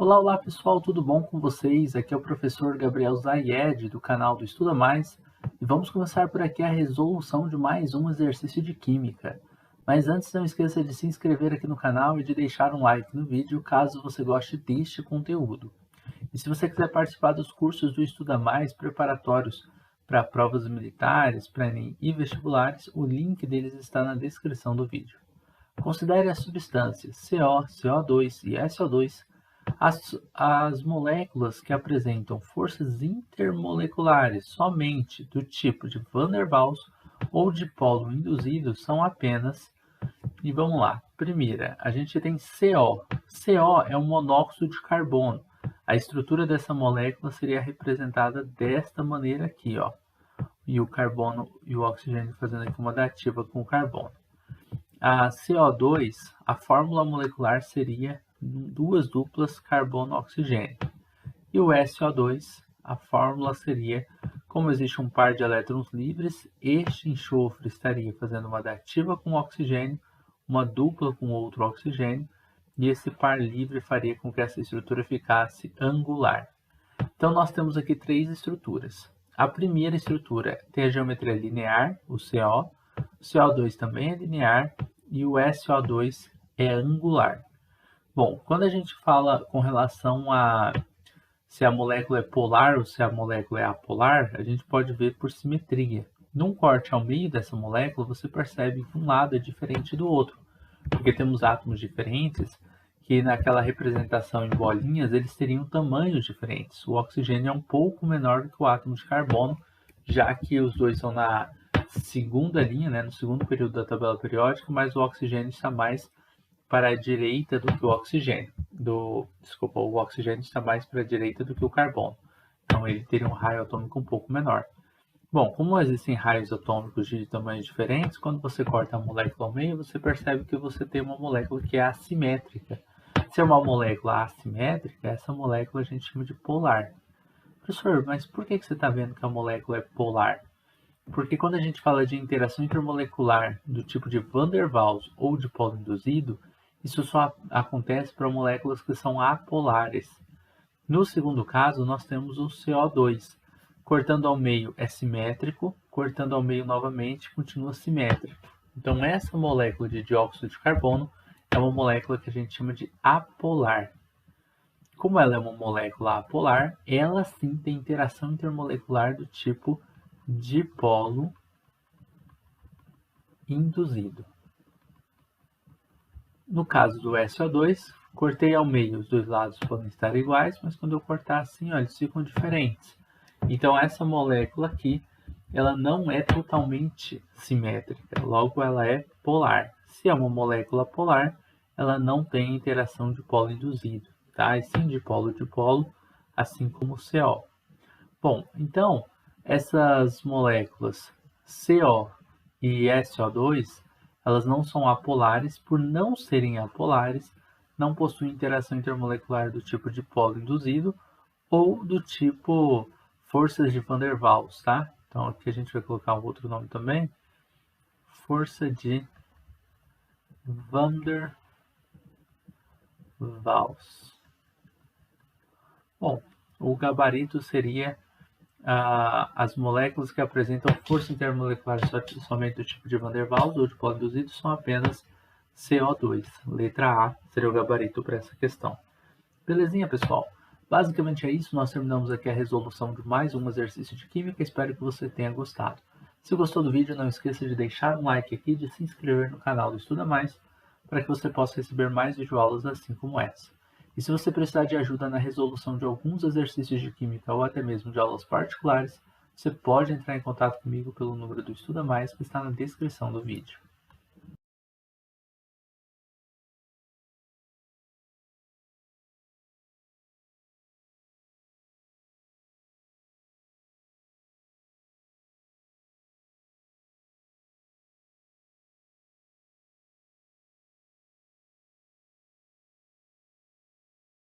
Olá, olá pessoal, tudo bom com vocês? Aqui é o professor Gabriel Zayed do canal do Estuda Mais e vamos começar por aqui a resolução de mais um exercício de Química. Mas antes não esqueça de se inscrever aqui no canal e de deixar um like no vídeo caso você goste deste conteúdo. E se você quiser participar dos cursos do Estuda Mais preparatórios para provas militares, para Enem e vestibulares, o link deles está na descrição do vídeo. Considere as substâncias CO, CO2 e SO2 as moléculas que apresentam forças intermoleculares somente do tipo de Van der Waals ou dipolo induzido são apenas, e vamos lá, primeira, a gente tem CO. CO é um monóxido de carbono. A estrutura dessa molécula seria representada desta maneira aqui, ó. E o carbono e o oxigênio fazendo aqui uma dativa com o carbono. A CO2, a fórmula molecular seria duas duplas carbono-oxigênio. E o SO2, a fórmula seria, como existe um par de elétrons livres, este enxofre estaria fazendo uma dativa com oxigênio, uma dupla com outro oxigênio, e esse par livre faria com que essa estrutura ficasse angular. Então nós temos aqui três estruturas. A primeira estrutura tem a geometria linear, o CO, o CO2 também é linear e o SO2 é angular. Bom, quando a gente fala com relação a se a molécula é polar ou se a molécula é apolar, a gente pode ver por simetria. Num corte ao meio dessa molécula, você percebe que um lado é diferente do outro, porque temos átomos diferentes que naquela representação em bolinhas eles teriam tamanhos diferentes. O oxigênio é um pouco menor do que o átomo de carbono, já que os dois são na segunda linha, no segundo período da tabela periódica, mas o oxigênio está mais para a direita do que o oxigênio. O oxigênio está mais para a direita do que o carbono. Então ele teria um raio atômico um pouco menor. Bom, como existem raios atômicos de tamanhos diferentes, quando você corta a molécula ao meio, você percebe que você tem uma molécula que é assimétrica. Se é uma molécula assimétrica, essa molécula a gente chama de polar. Professor, mas por que você está vendo que a molécula é polar? Porque quando a gente fala de interação intermolecular do tipo de Van der Waals ou dipolo induzido, isso só acontece para moléculas que são apolares. No segundo caso, nós temos o CO2. Cortando ao meio é simétrico, cortando ao meio novamente continua simétrico. Então essa molécula de dióxido de carbono é uma molécula que a gente chama de apolar. Como ela é uma molécula apolar, ela sim tem interação intermolecular do tipo dipolo induzido. No caso do SO2, cortei ao meio, os dois lados podem estar iguais, mas quando eu cortar assim, eles ficam diferentes. Então essa molécula aqui, ela não é totalmente simétrica, logo ela é polar. Se é uma molécula polar, ela não tem interação dipolo induzido, tá? E sim dipolo-dipolo, assim como o CO. Bom, então essas moléculas CO e SO2, elas não são apolares, por não serem apolares, não possuem interação intermolecular do tipo dipolo induzido ou do tipo forças de Van der Waals, tá? Então aqui a gente vai colocar um outro nome também, força de Van der Waals. Bom, o gabarito seria as moléculas que apresentam força intermolecular somente do tipo de Van der Waals ou dipolo induzido são apenas CO2. Letra A seria o gabarito para essa questão. Belezinha, pessoal? Basicamente é isso, nós terminamos aqui a resolução de mais um exercício de Química, espero que você tenha gostado. Se gostou do vídeo, não esqueça de deixar um like aqui e de se inscrever no canal do Estuda Mais, para que você possa receber mais videoaulas assim como essa. E se você precisar de ajuda na resolução de alguns exercícios de Química ou até mesmo de aulas particulares, você pode entrar em contato comigo pelo número do Estuda Mais que está na descrição do vídeo.